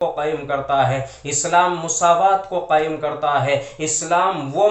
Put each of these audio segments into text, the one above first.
کو قائم کرتا ہے، اسلام مساوات کو قائم کرتا ہے، اسلام وہ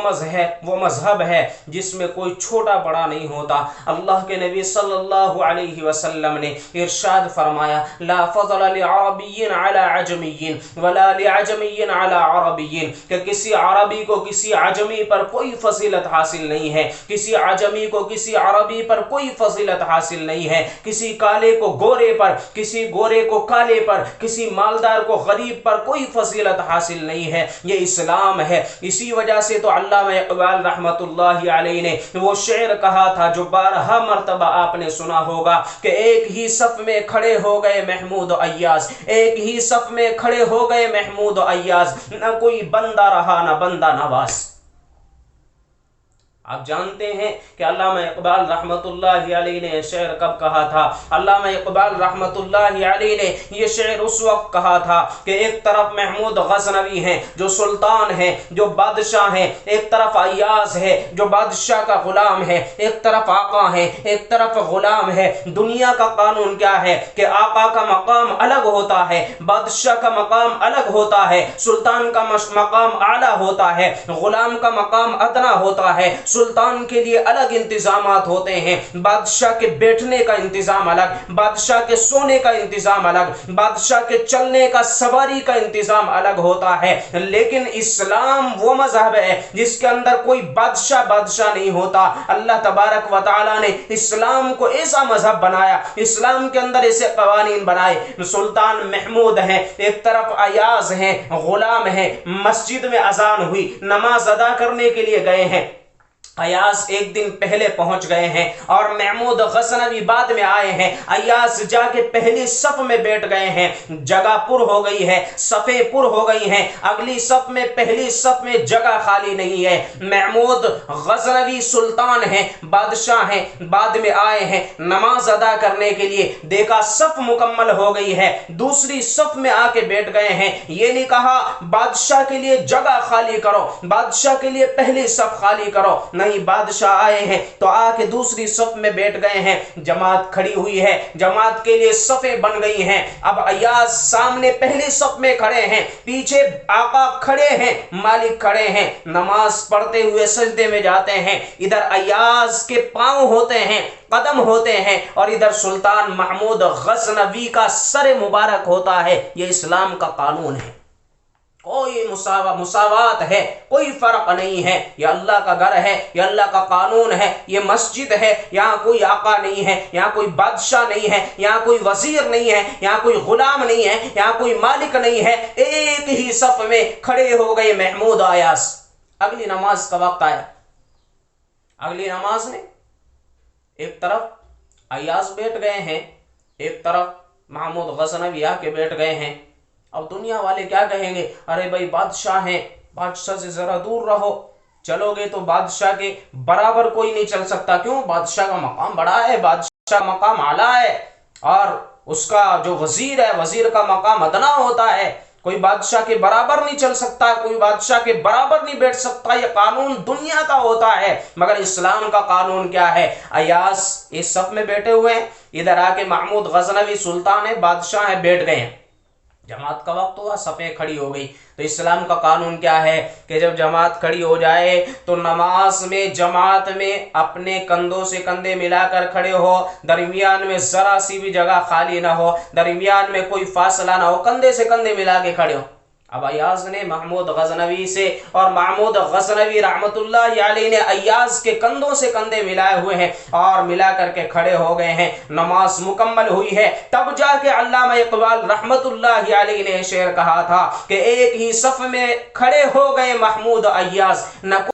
مذہب ہے جس میں کوئی چھوٹا بڑا نہیں ہوتا۔ اللہ کے نبی صلی اللہ علیہ وسلم نے ارشاد فرمایا، لا فضل لعربی علی عجمی ولا لعجمی علی عربی، کہ کسی عربی کو کسی عجمی پر کوئی فضیلت حاصل نہیں ہے، کسی عجمی کو کسی عربی پر کوئی فضیلت حاصل نہیں ہے، کسی کالے کو گورے پر، کسی گورے کو کالے پر، کسی مالدار کو غریب پر کوئی فضیلت حاصل نہیں ہے، یہ اسلام ہے۔ اسی وجہ سے تو علامہ اقبال رحمت اللہ علیہ نے وہ شعر کہا تھا جو بارہا مرتبہ آپ نے سنا ہوگا کہ ایک ہی صف میں کھڑے ہو گئے محمود و ایاز، ایک ہی صف میں کھڑے ہو گئے محمود و ایاز، نہ کوئی بندہ رہا نہ بندہ نواز۔ آپ جانتے ہیں کہ علامہ اقبال رحمت اللہ علیہ نے یہ شعر کب کہا تھا؟ علامہ اقبال رحمت اللہ علیہ نے یہ شعر اس وقت کہا تھا کہ ایک طرف محمود غزنوی ہیں جو سلطان ہیں، جو بادشاہ ہیں، ایک طرف ایاز ہے جو بادشاہ کا غلام ہے، ایک طرف آقا ہے ایک طرف غلام ہے۔ دنیا کا قانون کیا ہے کہ آقا کا مقام الگ ہوتا ہے، بادشاہ کا مقام الگ ہوتا ہے، سلطان کا مقام اعلیٰ ہوتا ہے، غلام کا مقام ادنا ہوتا ہے۔ سلطان کے لیے الگ انتظامات ہوتے ہیں، بادشاہ کے بیٹھنے کا انتظام الگ، بادشاہ کے سونے کا انتظام الگ، بادشاہ کے چلنے کا سواری کا انتظام الگ ہوتا ہے۔ لیکن اسلام وہ مذہب ہے جس کے اندر کوئی بادشاہ نہیں ہوتا۔ اللہ تبارک و تعالی نے اسلام کو ایسا مذہب بنایا، اسلام کے اندر ایسے قوانین بنائے۔ سلطان محمود ہیں، ایک طرف ایاز ہیں، غلام ہیں۔ مسجد میں اذان ہوئی، نماز ادا کرنے کے لیے گئے ہیں، ایاز ایک دن پہلے پہنچ گئے ہیں اور محمود غزنوی بعد میں آئے ہیں۔ ایاز جا کے پہلی صف میں بیٹھ گئے ہیں، جگہ پر ہو گئی ہے، صفیں پر ہو گئی ہیں، اگلی صف میں پہلی صف میں جگہ خالی نہیں ہے۔ محمود غزنوی سلطان ہیں، بادشاہ ہیں، بعد میں آئے ہیں نماز ادا کرنے کے لیے، دیکھا صف مکمل ہو گئی ہے، دوسری صف میں آ کے بیٹھ گئے ہیں۔ یہ نہیں کہا بادشاہ کے لیے جگہ خالی کرو، بادشاہ کے لیے پہلی صف خالی کرو، نہیں، بادشاہ آئے ہیں تو آ کے دوسری صف میں بیٹھ گئے ہیں۔ جماعت کھڑی ہوئی ہے، جماعت کے لیے صفیں بن گئی ہیں۔ اب ایاز سامنے پہلی صف میں کھڑے ہیں، پیچھے آقا کھڑے ہیں، مالک کھڑے ہیں، نماز پڑھتے ہوئے سجدے میں جاتے ہیں۔ ادھر ایاز کے پاؤں ہوتے ہیں، قدم ہوتے ہیں، اور ادھر سلطان محمود غزنوی کا سر مبارک ہوتا ہے۔ یہ اسلام کا قانون ہے، کوئی مساوات ہے، کوئی فرق نہیں ہے۔ یہ اللہ کا گھر ہے، یہ اللہ کا قانون ہے، یہ مسجد ہے، یہاں کوئی آقا نہیں ہے، یہاں کوئی بادشاہ نہیں ہے، یہاں کوئی وزیر نہیں ہے، یہاں کوئی غلام نہیں ہے، یہاں کوئی مالک نہیں ہے۔ ایک ہی صف میں کھڑے ہو گئے محمود ایاز۔ اگلی نماز کا وقت آیا، اگلی نماز میں ایک طرف ایاز بیٹھ گئے ہیں، ایک طرف محمود غزنوی آ کے بیٹھ گئے ہیں۔ اب دنیا والے کیا کہیں گے؟ ارے بھائی بادشاہ ہیں، بادشاہ سے ذرا دور رہو، چلو گے تو بادشاہ کے برابر کوئی نہیں چل سکتا۔ کیوں؟ بادشاہ کا مقام بڑا ہے، بادشاہ کا مقام اعلیٰ ہے، اور اس کا جو وزیر ہے، وزیر کا مقام ادنا ہوتا ہے۔ کوئی بادشاہ کے برابر نہیں چل سکتا، کوئی بادشاہ کے برابر نہیں بیٹھ سکتا۔ یہ قانون دنیا کا ہوتا ہے، مگر اسلام کا قانون کیا ہے؟ ایاز اس صف میں بیٹھے ہوئے ہیں، ادھر آ کے محمود غزنوی سلطان ہے، بادشاہ ہے، بیٹھ گئے ہیں۔ جماعت کا وقت ہوا، صفیں کھڑی ہو گئی۔ تو اسلام کا قانون کیا ہے کہ جب جماعت کھڑی ہو جائے تو نماز میں جماعت میں اپنے کندھوں سے کندھے ملا کر کھڑے ہو، درمیان میں ذرا سی بھی جگہ خالی نہ ہو، درمیان میں کوئی فاصلہ نہ ہو، کندھے سے کندھے ملا کے کھڑے ہو۔ اب ایاز نے محمود غزنوی سے، اور محمود غزنوی رحمت اللہ علیہ نے ایاز کے کندھوں سے کندھے ملائے ہوئے ہیں اور ملا کر کے کھڑے ہو گئے ہیں۔ نماز مکمل ہوئی ہے، تب جا کے علامہ اقبال رحمت اللہ علیہ نے شعر کہا تھا کہ ایک ہی صف میں کھڑے ہو گئے محمود ایاز، نہ